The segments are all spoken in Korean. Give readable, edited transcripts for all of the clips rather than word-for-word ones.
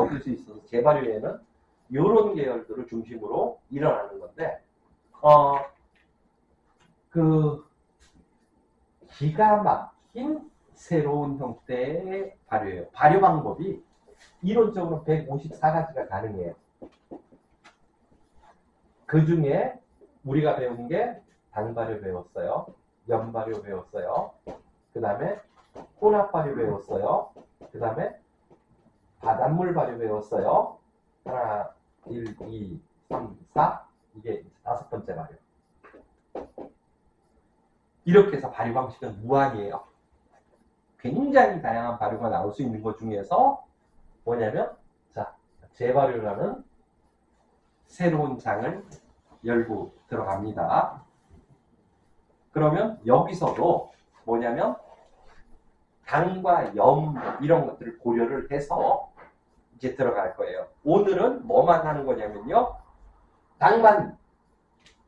얻을 수 있어서 재발효에는 이런 계열들을 중심으로 일어나는 건데, 기가 막힌 새로운 형태의 발효예요. 발효 방법이 이론적으로 154가지가 가능해요. 그 중에 우리가 배운 게 당발효 배웠어요. 연발효 배웠어요. 그 다음에 혼합발효 배웠어요. 그 다음에 바닷물 발효 배웠어요. 하나, 1, 2, 3, 4. 이게 5번째 발효. 이렇게 해서 발효 방식은 무한이에요. 굉장히 다양한 발효가 나올 수 있는 것 중에서 뭐냐면, 자, 재발효라는 새로운 장을 열고 들어갑니다. 그러면 여기서도 뭐냐면 당과 염 이런 것들을 고려를 해서 이제 들어갈 거예요. 오늘은 뭐만 하는 거냐면요. 당만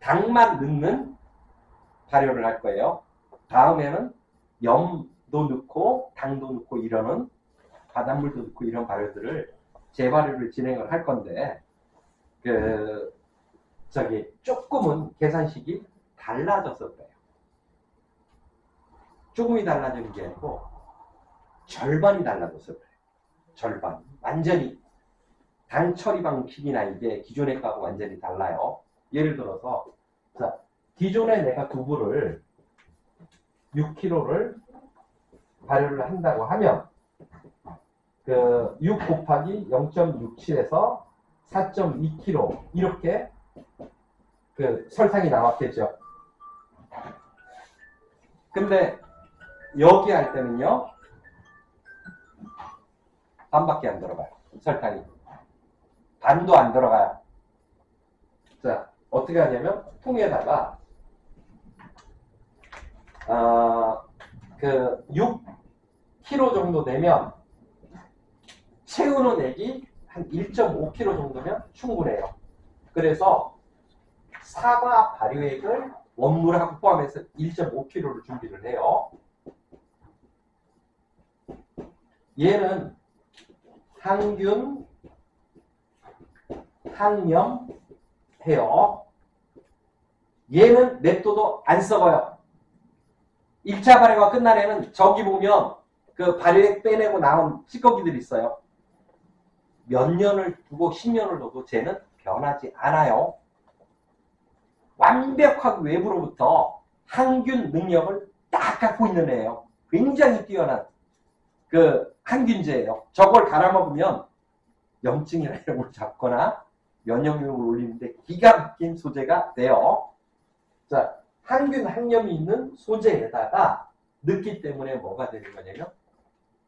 넣는 발효를 할 거예요. 다음에는 염도 넣고 당도 넣고 이러는 바닷물도 넣고 이런 발효들을 재발효를 진행을 할 건데 조금은 계산식이 달라져서 그래요. 조금이 달라지는 게 아니고 절반이 달라져서 그래요. 절반. 완전히 당 처리 방식이나 이게 기존의 거하고 완전히 달라요. 예를 들어서 자, 기존에 내가 두부를 6kg를 발효를 한다고 하면 6 곱하기 0.67에서 4.2kg 이렇게 설탕이 나왔겠죠. 근데 여기 할 때는요 반밖에 안 들어가요. 설탕이 반도 안 들어가요. 자, 어떻게 하냐면 통에다가 6kg 정도 되면 채우는 액이 한 1.5kg 정도면 충분해요. 그래서 사과 발효액을 원물하고 포함해서 1.5kg를 준비를 해요. 얘는 항균, 항염 해요. 얘는 냅둬도 안 썩어요. 1차 발효가 끝난 애는 저기 보면 그 발효액 빼내고 나온 찌꺼기들이 있어요. 몇 년을 두고 10년을 둬도 쟤는 변하지 않아요. 완벽하게 외부로부터 항균 능력을 딱 갖고 있는 애예요. 굉장히 뛰어난 항균제예요. 저걸 갈아 먹으면 염증이나 이런 걸 잡거나 면역력을 올리는데 기가 막힌 소재가 돼요. 자, 항균, 항염이 있는 소재에다가 넣기 때문에 뭐가 되는 거냐면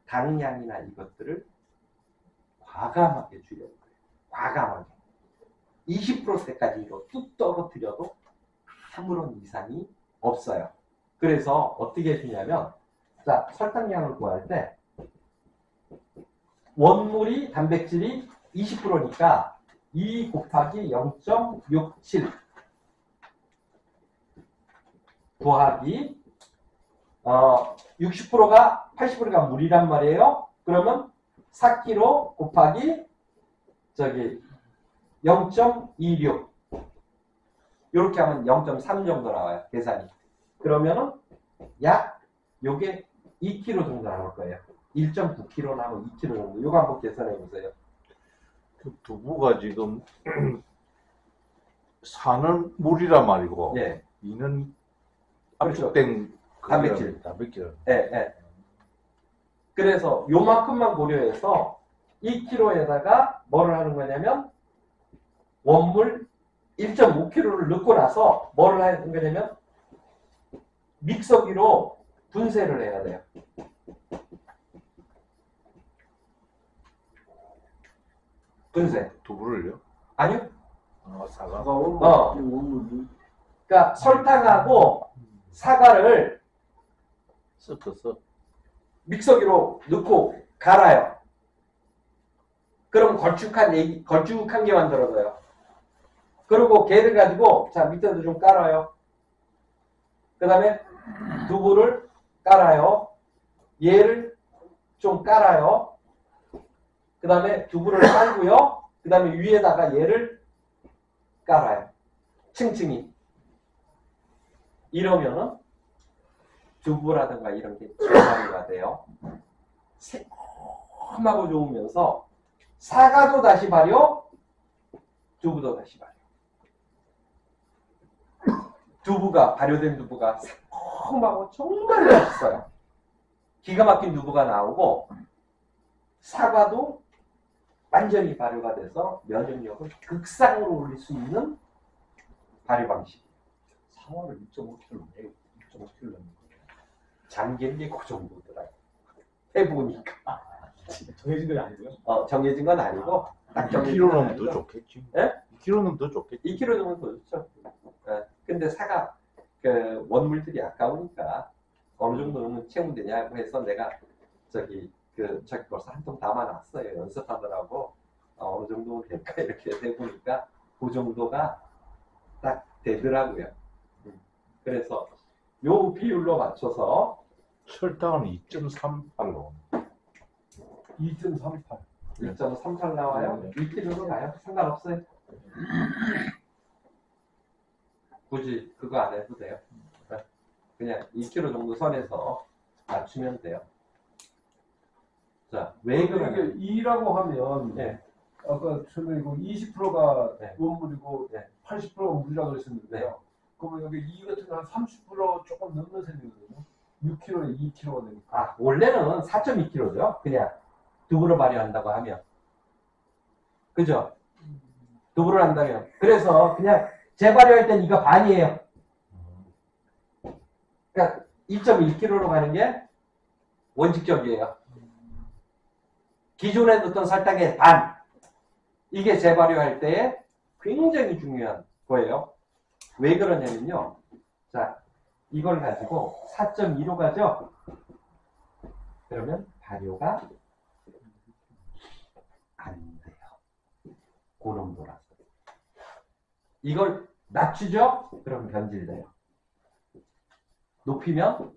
당량이나 이것들을 과감하게 줄여요. 과감하게. 20%대까지로 뚝 떨어뜨려도 아무런 이상이 없어요. 그래서 어떻게 해주냐면 자, 설탕량을 구할 때 원물이 단백질이 20%니까 2 곱하기 0.67 더하기 60%가 80%가 물이란 말이에요. 그러면 4kg 곱하기 0.26 이렇게 하면 0.3 정도 나와요. 계산이. 그러면은 약 요게 2kg 정도 나올 거예요. 1.9kg 나오면 2kg 정도. 요거 한번 계산해 보세요. 두부가 지금 사는 물이란 말이고 예. 이는 그렇죠. 압축된 단백질. 예, 예. 그래서 요만큼만 고려해서 2kg에다가 뭐를 하는 거냐면 원물 1.5kg를 넣고 나서 뭐를 하는 거냐면 믹서기로 분쇄를 해야 돼요. 분쇄. 두부를요? 아니요. 사과. 그러니까 설탕하고 사과를 섞어서 믹서기로 넣고 갈아요. 그럼 걸쭉한 게 만들어져요. 그리고 걔를 가지고 자 밑에도 좀 깔아요. 그 다음에 두부를 깔아요. 얘를 좀 깔아요. 그 다음에 두부를 깔고요. 그 다음에 위에다가 얘를 깔아요. 층층이. 이러면은 두부라든가 이런 게 제발이가 돼요. 새콤하고 좋으면서 사과도 다시 발효, 두부도 다시 발효. 두부가, 발효된 두부가 새콤하고 정말 맛있어요. 기가 막힌 두부가 나오고 사과도 완전히 발효가 돼서 면역력을 극상으로 올릴 수 있는 발효 방식. 사과를 2.5kg, 2.5kg 넣는 거예요. 잠긴 게 그 정도더라고요. 해보니까. 정해진 건 아니고요. 정해진 건 아니고 딱 정해진 2kg 건 넣으면 아니고. 더 좋겠지. 예? 2kg 넣으면 더 좋겠지. 2kg 정도 더 좋죠. 예. 근데 사과 그 원물들이 아까우니까 어느 정도 넣으면 채우되냐고 해서 내가 저기 벌써 한 통 담아놨어요. 연습하더라고. 어느 정도 될까 이렇게 해보니까 그 정도가 딱 되더라고요. 그래서 요 비율로 맞춰서 설탕은 2.38로. 2.38. 2.38 나와요. 네. 2kg로 가요. 상관없어요. 굳이 그거 안 해도 돼요. 그냥 2kg 정도 선에서 맞추면 돼요. 자, 왜 이게 그러냐? 2라고 하면 네. 아까 설명이고 20%가 네. 원물이고 네. 80%가 물이라고 했었는데요. 네. 그러면 여기 2 같은 경우는 한 30% 조금 넘는 셈이거든요. 6kg에 2kg가 되니까. 아, 원래는 4.2kg죠. 그냥 두부를 발효한다고 하면. 그죠? 두부를 한다면. 그래서 그냥 재발효할 땐 이거 반이에요. 그러니까 2.1kg로 가는 게 원칙적이에요. 기존에 넣었던 설탕의 반. 이게 재발효할 때 굉장히 중요한 거예요. 왜 그러냐면요. 자, 이걸 가지고 4.2로 가죠. 그러면 발효가 안 돼요. 고농도라서. 이걸 낮추죠? 그럼 변질돼요. 높이면,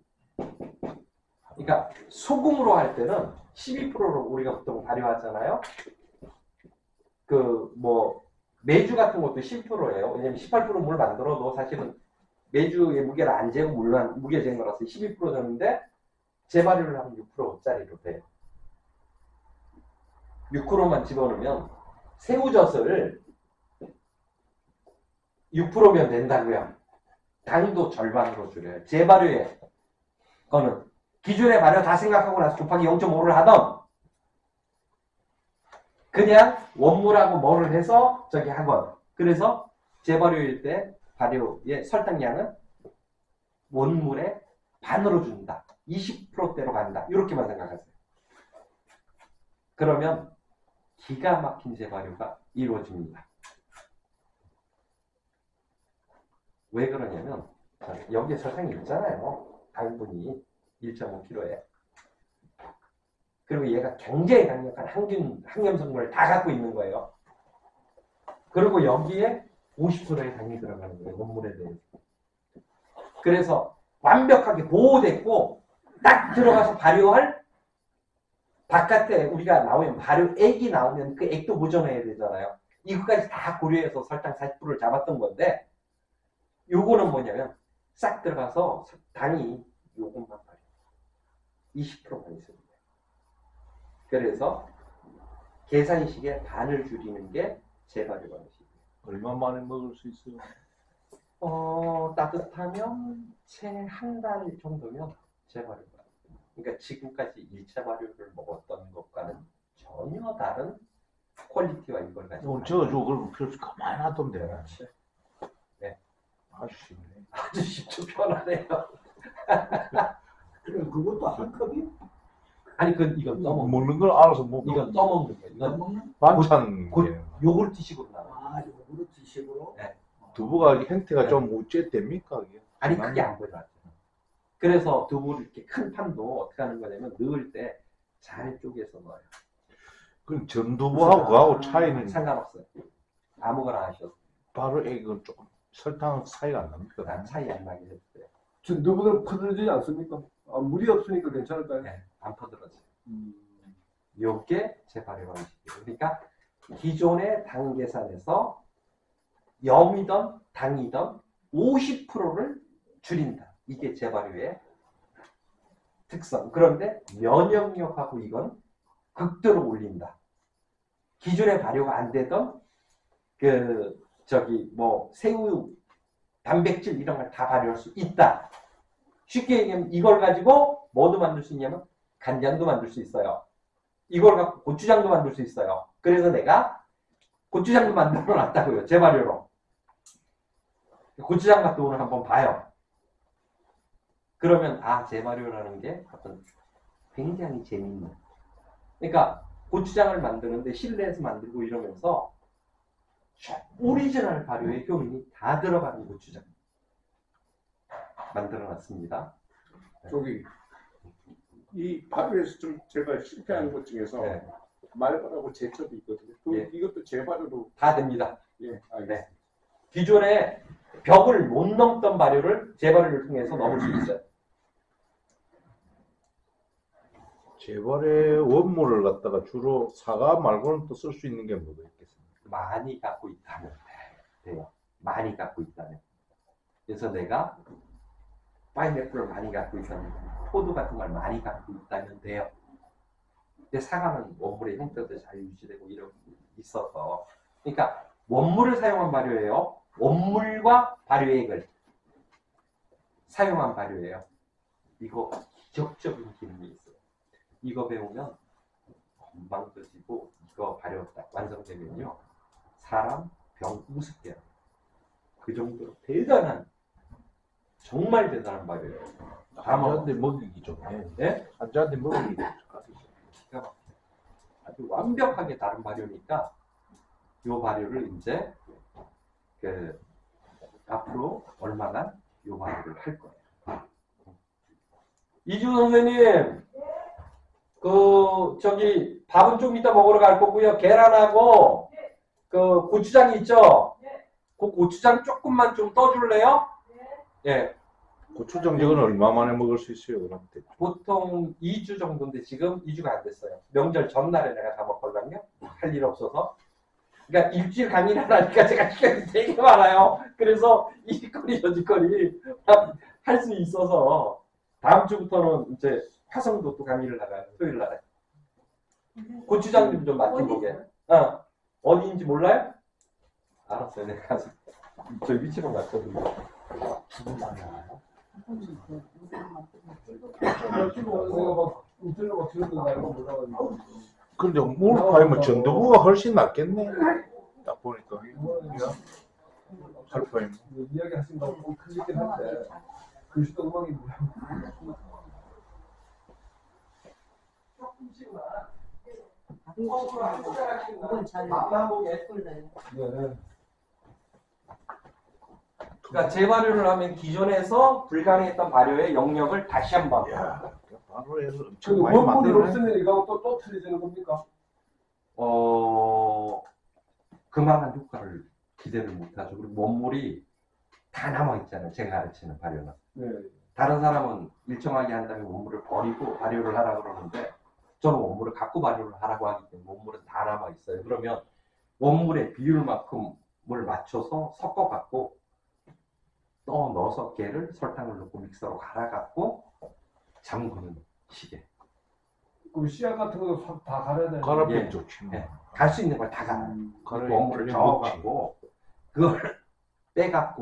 그러니까 소금으로 할 때는 12%로 우리가 보통 발효하잖아요. 메주 같은 것도 10%예요. 왜냐면 18% 물 만들어도 사실은 메주의 무게를 안 재고 물론 무게 잰 거라서 12% 되는데 재발효를 하면 6%짜리로 돼요. 6%만 집어넣으면 새우젓을 6%면 된다고요. 당도 절반으로 줄여요. 재발효의 거는 기존의 발효 다 생각하고 나서 곱하기 0.5를 하던 그냥 원물하고 뭐를 해서 저기 하건. 그래서 재발효일 때 발효의 설탕량은 원물의 반으로 준다. 20%대로 간다. 이렇게만 생각하세요. 그러면 기가 막힌 재발효가 이루어집니다. 왜 그러냐면 여기에 설탕이 있잖아요. 당분이 1.5kg에. 그리고 얘가 굉장히 강력한 항염 성분을 다 갖고 있는 거예요. 그리고 여기에 50%의 당이 들어가는 거예요. 원물에 대해서. 그래서 완벽하게 보호됐고 딱 들어가서 발효할 바깥에 우리가 나오면 발효액이 나오면 그 액도 보존해야 되잖아요. 이거까지 다 고려해서 설탕 40%를 잡았던 건데 요거는 뭐냐면 싹 들어가서 당이 요것만 발효. 20%만 있습니다. 그래서 계산식의 반을 줄이는 게 재발효 방식이에요. 얼마 만에 먹을 수 있어요? 따뜻하면 채 한 달 정도면 재발효가. 그러니까 지금까지 1차 발효를 먹었던 것과는 전혀 다른 퀄리티와 이걸 가지고. 저거 그럼 필요 없이 가만히 놔두면 돼. 그렇지. 네. 아주 쉽네. 아주 쉽죠. 편하네요. 그럼 그것도 한 컵이? 아니, 이건 떠먹는 거. 먹는 걸 알아서 먹고. 이건 떠먹는 거예요. 이건 먹는? 반찬. 요구르트식으로 나와요. 아, 요구르트식으로? 네. 두부가 형태가 네. 좀 우째됩니까? 이게? 아니, 그게 안 보여요. 그래서 두부를 이렇게 큰 판도 어떻게 하는 거냐면 넣을 때 잘 쪼개서 넣어요. 그럼 전두부하고 그하고 차이는 상관없어요. 아무거나 하셔도 바로 이건 조금 설탕 차이가 안 납니까? 차이 안 나게 해주세요. 전두부는 퍼들지 않습니까? 물이 없으니까 괜찮을까요? 네, 안 퍼들어져요. 요게 재발효 방식이에요. 그러니까 기존의 당 계산에서 염이든 당이든 50%를 줄인다. 이게 재발효의 특성. 그런데 면역력하고 이건 극도로 올린다. 기존에 발효가 안 되던 새우 단백질 이런 걸 다 발효할 수 있다. 쉽게 얘기하면 이걸 가지고 뭐도 만들 수 있냐면 간장도 만들 수 있어요. 이걸 갖고 고추장도 만들 수 있어요. 그래서 내가 고추장도 만들어 놨다고요. 재발효로. 고추장 맛도 오늘 한번 봐요. 그러면 재발효라는 게 어떤 굉장히 재밌는. 그러니까 고추장을 만드는데 실내에서 만들고 이러면서 오리지널 발효의 효능이 다 들어가는 고추장 만들어 놨습니다. 저기 이 발효에서 좀 제가 실패하는 것 중에서 네. 말벌하고 제철이 있거든요. 예. 이것도 재발효로 다 됩니다. 예, 알겠습니다. 네. 기존에 벽을 못 넘던 발효를 재발효를 통해서 넘을 수 있어요. 재벌의 원물을 갖다가 주로 사과 말고는 또 쓸 수 있는 게 뭐가 있겠습니까? 많이 갖고 있다면 돼요. 많이 갖고 있다면. 그래서 내가 파인애플을 많이 갖고 있다면, 포도 같은 걸 많이 갖고 있다면 돼요. 근데 사과는 원물의 형태도 잘 유지되고 이러고 있어서. 그러니까 원물을 사용한 발효예요. 원물과 발효액을 사용한 발효예요. 이거 기적적인 기능이 있어요. 이거 배우면 금방 떠지고 이거 발효 딱 완성되면요. 사람 병 우습게 그 정도로 대단한 정말 대단한 발효예요. 환자한테 먹이기 좋네. 예? 환자한테 먹이기 좋네. 아주 완벽하게 다른 발효니까 요 발효를 이제 앞으로 얼마간 요 발효를 할 거예요. 이주 선생님, 밥은 좀 이따 먹으러 갈 거고요. 계란하고 고추장이 있죠? 그 고추장 조금만 좀 떠줄래요? 예. 고추장 저건 얼마 만에 먹을 수 있어요? 그럼 보통 2주 정도인데 지금 2주가 안 됐어요. 명절 전날에 내가 다 먹거든요. 할 일 없어서. 그러니까 일주일 강의를 하니까 제가 시간이 되게 많아요. 그래서 이거리 저거리 할 수 있어서 다음 주부터는 이제 화성도 또 강의를 나가요. 토요일 날에. 고추장 좀 맛좀 보게. 어디인지 몰라요? 알았어요. 내가 가서 저 위치로 갔거든요. 내가 막 인터넷 막 들었는데 알고 몰라가지고. 근데 몰파이면 전두부가 훨씬 낫겠네. 딱 보니까. 할파이면. 이야기 하신다고 좀 클릭긴 한데 글씨도 음악이 뭐야. 이건 잘 예쁠래. 네. 그러니까 재발효를 하면 기존에서 불가능했던 발효의 영역을 다시 한번. 야, 바로에서 그 엄청 많이 원물이 만들네. 없으면 이거 또 틀어지는 겁니까? 그만한 효과를 기대를 못하죠. 그리고 원물이 다 남아있잖아요. 제가 가르치는 발효는. 네. 다른 사람은 일정하게 한 다음에 원물을 버리고 발효를 하라 그러는데 저는 원물을 갖고 발효를 하라고 하기 때문에 원물은 다 남아있어요. 그러면 원물의 비율만큼을 맞춰서 섞어갖고 또 넣어서 걔를 설탕을 넣고 믹서로 갈아갖고 잠그는 시계. 그럼 씨앗 같은 것도 다 갈아야 되는 갈아면 예. 좋지. 예. 갈 수 있는 걸 다 갈아요. 갈아야 원물을 좋지. 저어갖고 그걸 빼갖고